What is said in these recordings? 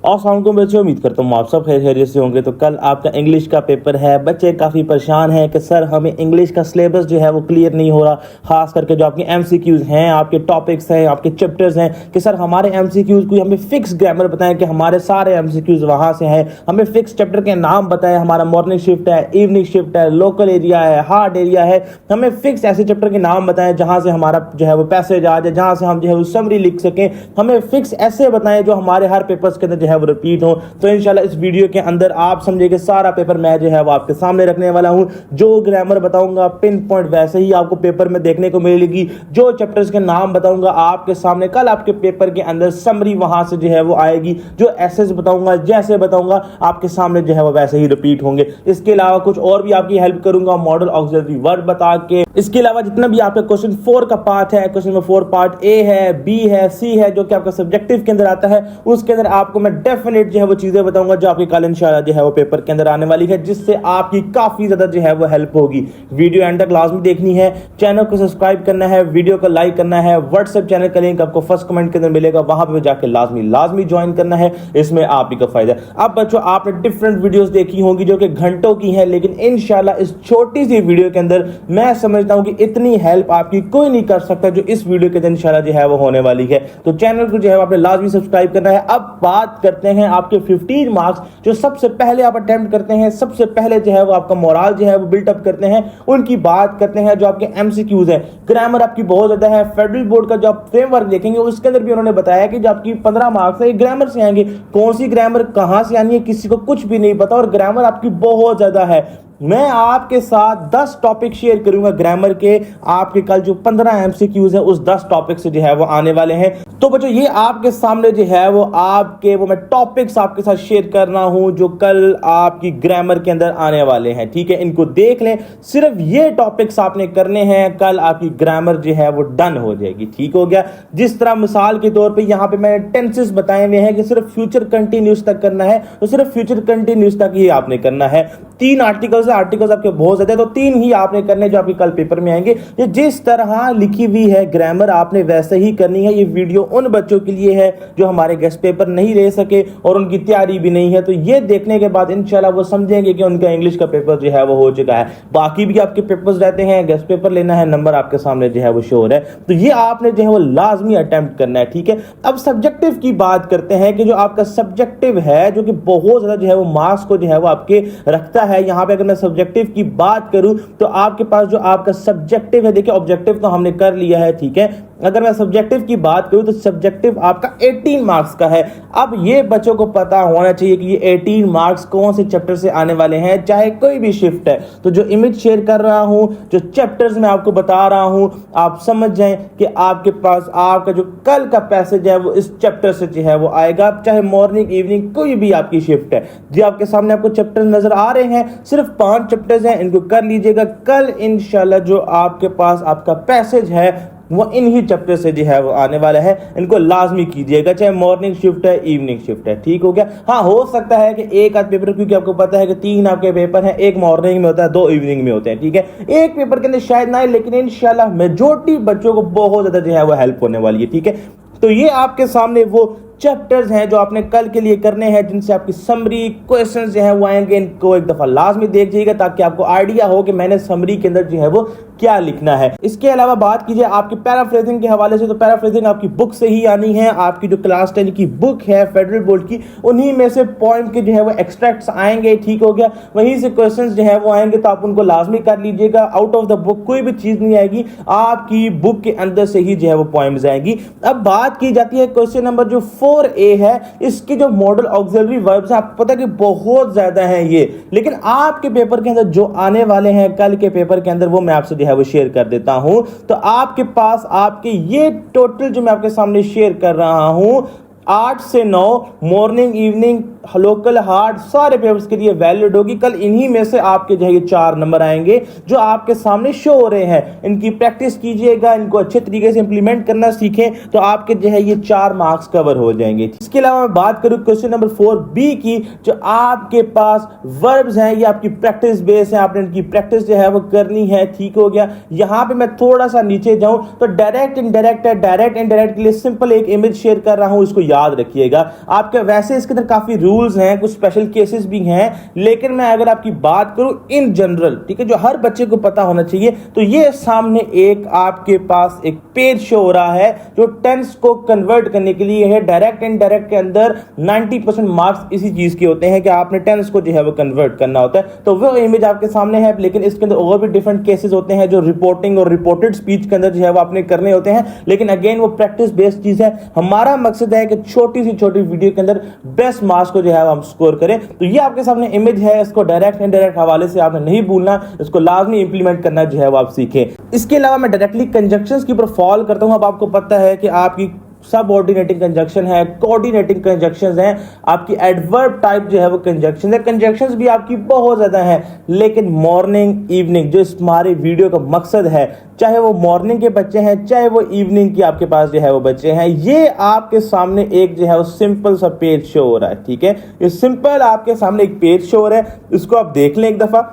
अस्सलाम वालेकुम बच्चों, उम्मीद करता हूँ आप सब खैरियत से होंगे। तो कल आपका इंग्लिश का पेपर है। बच्चे काफ़ी परेशान हैं कि सर हमें इंग्लिश का सिलेबस जो है वो क्लियर नहीं हो रहा, खास करके जो आपके एमसीक्यूज़ हैं, आपके टॉपिक्स हैं, आपके चैप्टर्स हैं, कि सर हमारे एमसीक्यूज़ कोई हमें फिक्स ग्रामर बताएं कि हमारे सारे एमसीक्यूज़ वहाँ से हैं, हमें फिक्स चैप्टर के नाम बताएं, हमारा मॉर्निंग शिफ्ट है, इवनिंग शिफ्ट है, लोकल एरिया है, हार्ड एरिया है, हमें फिक्स ऐसे चैप्टर के नाम बताएं जहाँ से हमारा जो है वो पैसेज आ जाए, जहाँ से हम जो है वो समरी लिख सकें। हमें फिक्स ऐसे बताएं जो हमारे हर पेपर्स के अंदर जो है वो रिपीट हो। तो इंशाल्लाह इस वीडियो के अंदर आप समझिए सारा पेपर मैं जो है वो आपके सामने रखने वाला हूं। जो ग्रामर बताऊंगा पिन पॉइंट वैसे ही आपको पेपर में देखने को मिलेगी। जो चैप्टर्स के नाम बताऊंगा आपके सामने कल आपके पेपर के अंदर समरी वहां से जो है वो आएगी। जो एसेस बताऊंगा जैसे बताऊंगा आपके सामने जो है वो वैसे ही रिपीट होंगे। इसके अलावा कुछ और भी आपकी हेल्प करूंगा मॉडल ऑक्सिलरी वर्ब बता के। इसके अलावा जितना भी आपका क्वेश्चन 4 का पार्ट है, क्वेश्चन नंबर 4 पार्ट ए है, बी है, सी है, जो कि आपका सब्जेक्टिव के अंदर आता है, उसके अंदर आपको मैं डेफिनेट जो है वो चीजें बताऊंगा जो आपकी कल इंशाल्लाह जो है वो पेपर के अंदर आने वाली है, जिससे आपकी काफी ज्यादा जो है वो हेल्प होगी। वीडियो एंड तक लाजमी देखनी है, चैनल को सब्सक्राइब करना है, वीडियो को लाइक करना है, व्हाट्सएप चैनल का लिंक आपको फर्स्ट कमेंट के अंदर मिलेगा, वहां पे जाकर लाजमी ज्वाइन करना है। इसमें आप ही का फायदा। अब बच्चों आपने डिफरेंट वीडियोस देखी होंगी जो कि घंटों की है, लेकिन इंशाल्लाह इस छोटी सी वीडियो के अंदर मैं समझता हूं कि इतनी हेल्प आपकी कोई नहीं कर सकता जो इस वीडियो के अंदर इंशाल्लाह जो है वो होने वाली है। तो चैनल को जो है आपने लाजमी सब्सक्राइब करना है। अब बात करते हैं आपके 15 मार्क्स जो सबसे पहले आप अटेम्प्ट करते हैं, सबसे पहले जो है वो आपका मोरल जो है वो बिल्टअप करते हैं, उनकी बात करते हैं। जो आपके एमसीक्यूज है, ग्रामर आपकी बहुत ज्यादा है। फेडरल बोर्ड का जो आप फ्रेमवर्क देखेंगे उसके अंदर भी उन्होंने बताया कि जो आपकी 15 मार्क्स है ये ग्रामर से आएंगे। कौन सी ग्रामर कहां से आनी है किसी को कुछ भी नहीं पता, और ग्रामर आपकी बहुत ज्यादा है। मैं आपके साथ 10 टॉपिक शेयर करूंगा ग्रामर के। आपके कल जो 15 एमसीक्यूज है उस 10 टॉपिक से जो है वो आने वाले हैं। तो बच्चों ये आपके सामने जो है वो आपके मैं टॉपिक्स आपके साथ शेयर कर रहा हूं जो कल आपकी ग्रामर के अंदर आने वाले हैं। ठीक है, इनको देख लें, सिर्फ ये टॉपिक्स आपने करने हैं, कल आपकी ग्रामर जो है वो डन हो जाएगी। ठीक हो गया। जिस तरह मिसाल के तौर पे यहां पे मैंने टेंसेस बताए हुए हैं कि सिर्फ फ्यूचर कंटिन्यूस तक करना है, तो सिर्फ फ्यूचर कंटिन्यूस तक ही आपने करना है। 3 आर्टिकल्स आपके बहुत ज्यादा है, तो 3 ही आपने करने जो आपके कल पेपर में आएंगे। ये जिस तरह लिखी हुई है ग्रामर आपने वैसे ही करनी है। ये वीडियो उन बच्चों के लिए है जो हमारे गेस्ट पेपर नहीं ले सके और उनकी तैयारी भी नहीं है, तो ये देखने के बाद इंशाल्लाह वो समझेंगे कि उनका इंग्लिश का पेपर जो है वो हो चुका है। बाकी भी आपके पेपर्स रहते हैं, गेस्ट पेपर लेना है, नंबर आपके सामने जो है वो श्योर है, तो ये आपने जो है वो लाजमी अटेम्प्ट करना है। ठीक है, अब सब्जेक्टिव की बात करते हैं कि जो आपका सब्जेक्टिव है जो कि बहुत ज्यादा जो है वो मार्क्स को जो है वो आपके रखता है। यहां पे अगर मैं सब्जेक्टिव की बात करूं तो आपके पास जो आपका सब्जेक्टिव है, देखिए ऑब्जेक्टिव तो हमने कर लिया है। ठीक है, अगर मैं सब्जेक्टिव की बात करूं तो सब्जेक्टिव आपका 18 मार्क्स का है। अब ये बच्चों को पता होना चाहिए कि ये 18 मार्क्स कौन से चैप्टर से आने वाले हैं, चाहे कोई भी शिफ्ट है। तो जो इमेज शेयर कर रहा हूं, जो चैप्टर्स मैं आपको बता रहा हूं, आप समझ जाएं कि आपके पास आपका जो कल का पैसेज है वो इस चैप्टर से जो है वो आएगा, चाहे मॉर्निंग इवनिंग कोई भी आपकी शिफ्ट है। जो आपके सामने आपको चैप्टर नजर आ रहे हैं, सिर्फ 5 चैप्टर्स हैं, इनको कर लीजिएगा। कल इंशाल्लाह जो आपके पास आपका पैसेज है वो इन्हीं चैप्टर से जो है वो आने वाला है, इनको लाजमी कीजिएगा, चाहे मॉर्निंग शिफ्ट है इवनिंग शिफ्ट है। ठीक हो गया। हाँ, हो सकता है कि एक आध पेपर, क्योंकि आपको पता है कि 3 आपके पेपर हैं, एक मॉर्निंग में होता है, 2 इवनिंग में होते हैं। ठीक है, एक पेपर के अंदर शायद ना आए, लेकिन इंशाल्लाह मेजॉरिटी बच्चों को बहुत ज्यादा जो है वो हेल्प होने वाली है। ठीक है, तो ये आपके सामने वो चैप्टर्स हैं जो आपने कल के लिए करने हैं, जिनसे आपकी समरी क्वेश्चंस जो है वो आएंगे। इनको एक दफा लाजमी देख जाइएगा ताकि आपको आइडिया हो कि मैंने समरी के अंदर जो है वो क्या लिखना है। इसके अलावा बात कीजिए आपकी पैराफ्रेजिंग के हवाले से, तो पैराफ्रेजिंग आपकी बुक से ही आनी है। आपकी जो क्लास 10 की बुक है फेडरल बोर्ड की, उन्हीं में से पॉइंट के जो है वो एक्सट्रैक्ट्स आएंगे। ठीक हो गया, वहीं से क्वेश्चंस जो है वो आएंगे, तो आप उनको लाजमी कर लीजिएगा। आउट ऑफ द बुक कोई भी चीज नहीं आएगी, आपकी बुक के अंदर से ही जो है वो पॉइंट्स आएंगी। अब बात की जाती है क्वेश्चन नंबर जो 4A है, इसकी जो मॉडल ऑक्सिलरी वर्ब्स है, आपको पता है कि बहुत ज्यादा है ये, लेकिन आपके पेपर के अंदर जो आने वाले हैं कल के पेपर के अंदर, वो मैं आपसे जो है वो शेयर कर देता हूं। तो आपके पास आपके ये टोटल जो मैं आपके सामने शेयर कर रहा हूं, 8 से 9 मॉर्निंग इवनिंग लोकल, हार्ड, सारे पेपर्स के लिए वैलिड होगी। कल इन्हीं में से आपके जो है ये 4 नंबर आएंगे जो आपके सामने शो हो रहे हैं। इनकी प्रैक्टिस कीजिएगा, इनको अच्छे तरीके से इंप्लीमेंट करना सीखें तो आपके जो है ये 4 मार्क्स कवर हो जाएंगे। इसके अलावा मैं बात करूं क्वेश्चन नंबर 4B की, जो आपके पास वर्ब्स हैं ये आपकी प्रैक्टिस बेस है, आपने इनकी प्रैक्टिस जो है वो करनी है। ठीक हो गया। यहां पे मैं थोड़ा सा नीचे जाऊं तो डायरेक्ट इनडायरेक्ट है, डायरेक्ट इनडायरेक्ट के लिए सिंपल एक इमेज शेयर कर रहा हूं, इसको याद रखिएगा। आपके वैसे इसके अंदर काफी रूल्स हैं, कुछ स्पेशल केसेस भी हैं, लेकिन मैं अगर आपकी बात करूं इन जनरल, ठीक है, जो हर बच्चे को पता होना चाहिए, तो ये सामने एक आपके पास एक पेज शो हो रहा है जो टेंस को कन्वर्ट करने के लिए है। डायरेक्ट एंड डायरेक्ट के अंदर 90% मार्क्स इसी चीज के होते हैं कि आपने टेंस को जो है वो कन्वर्ट करना होता है। तो वो इमेज आपके सामने है, लेकिन इसके अंदर और भी डिफरेंट केसेस होते हैं जो रिपोर्टिंग और रिपोर्टेड स्पीच के अंदर जो है वो आपने करने होते हैं, लेकिन अगेन वो प्रैक्टिस बेस्ड चीज है। हमारा मकसद है कि छोटी सी छोटी वीडियो के अंदर बेस्ट मार्क्स को जो है हम स्कोर करें। तो ये आपके सामने इमेज है, इसको डायरेक्ट एंड डायरेक्ट हवाले से आपने नहीं भूलना, इसको लाजमी इंप्लीमेंट करना जो है वो आप सीखें। इसके अलावा मैं डायरेक्टली कंजक्शंस के ऊपर फॉलो करता हूं। अब आपको पता है कि आपकी सबऑर्डिनेटिंग कंजक्शन है, कोऑर्डिनेटिंग कंजक्शंस हैं, आपकी एडवर्ब टाइप जो है वो कंजक्शन है। कंजक्शंस भी आपकी बहुत ज्यादा है, लेकिन मॉर्निंग इवनिंग जो इस हमारे वीडियो का मकसद है, चाहे वो मॉर्निंग के बच्चे हैं चाहे वो इवनिंग की आपके पास जो है वो बच्चे हैं, ये आपके सामने एक जो है वो सिंपल सा पेज शो हो रहा है। ठीक है, ये सिंपल आपके सामने एक पेज शो हो रहा है, इसको आप देख लें एक दफा।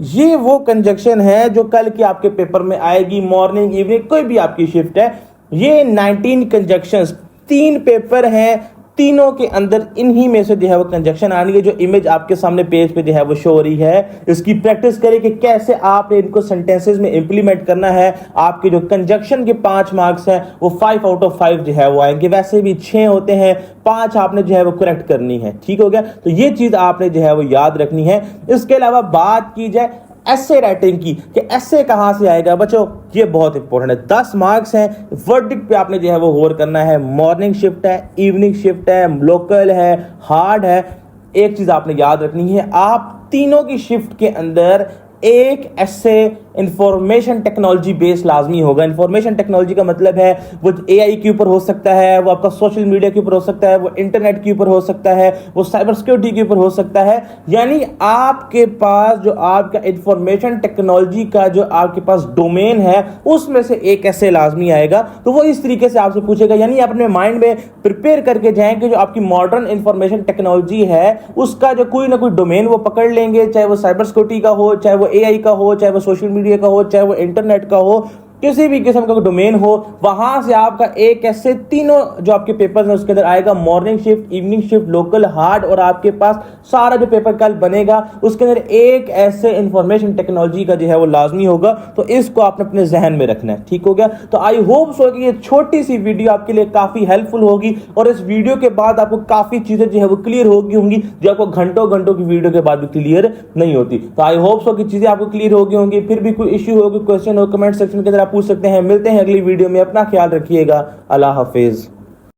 ये वो कंजक्शन है जो कल की आपके पेपर में आएगी, मॉर्निंग इवनिंग कोई भी आपकी शिफ्ट है। ये 19 कंजक्शंस, 3 पेपर हैं, तीनों के अंदर इन्हीं में से जो है वो कंजक्शन आनी है। जो इमेज आपके सामने पेज पे जो है वो शो हो रही है, इसकी प्रैक्टिस करें कि कैसे आपने इनको सेंटेंसेस में इंप्लीमेंट करना है। आपके जो कंजक्शन के 5 मार्क्स हैं वो 5 आउट ऑफ 5 जो है वो आएंगे। वैसे भी 6 होते हैं, 5 आपने जो है वो करेक्ट करनी है। ठीक हो गया, तो ये चीज आपने जो है वो याद रखनी है। इसके अलावा बात की जाए ऐसे राइटिंग की कि ऐसे कहां से आएगा बच्चों, ये बहुत इंपॉर्टेंट है। 10 मार्क्स हैं, वर्डिक्ट पे आपने जो है वो गौर करना है। मॉर्निंग शिफ्ट है, इवनिंग शिफ्ट है, लोकल है, हार्ड है। एक चीज आपने याद रखनी है, आप तीनों की शिफ्ट के अंदर एक ऐसे इंफॉर्मेशन टेक्नोलॉजी बेस लाजमी होगा। इंफॉर्मेशन टेक्नोलॉजी का मतलब है वो एआई के ऊपर हो सकता है, वो आपका सोशल मीडिया के ऊपर हो सकता है, वो इंटरनेट के ऊपर हो सकता है, वो साइबर सिक्योरिटी के ऊपर हो सकता है। यानी आपके पास जो आपका इंफॉर्मेशन टेक्नोलॉजी का जो आपके पास डोमेन है उसमें से एक ऐसे लाजमी आएगा। तो वो इस तरीके से आपसे पूछेगा, यानी अपने माइंड में प्रिपेयर करके जाएं कि जो आपकी मॉडर्न इंफॉर्मेशन टेक्नोलॉजी है उसका जो कोई ना कोई डोमेन वो पकड़ लेंगे, चाहे वो साइबर सिक्योरिटी का हो, चाहे वो एआई का हो, चाहे वो सोशल मीडिया का हो, चाहे वो इंटरनेट का हो, किसी भी किस्म का डोमेन हो, वहां से आपका एक ऐसे तीनों जो आपके पेपर्स हैं उसके अंदर आएगा। Morning shift, evening shift, local, hard, और आपके पास सारा जो पेपर कल बनेगा उसके अंदर एक ऐसे इंफॉर्मेशन टेक्नोलॉजी का जो है वो लाजमी होगा। तो इसको आपने अपने जहन में रखना है। ठीक हो गया, तो आई होप सो कि ये छोटी सी वीडियो आपके लिए काफी हेल्पफुल होगी, और इस वीडियो के बाद आपको काफी चीजें जो है वो क्लियर होंगी जो आपको घंटों घंटों की वीडियो के बाद भी क्लियर नहीं होती। तो आई होप सो कि चीजें आपको क्लियर होंगी। फिर भी कोई इश्यू हो, कोई क्वेश्चन हो, कमेंट सेक्शन के अंदर पूछ सकते हैं। मिलते हैं अगली वीडियो में, अपना ख्याल रखिएगा। अल्लाह हाफिज।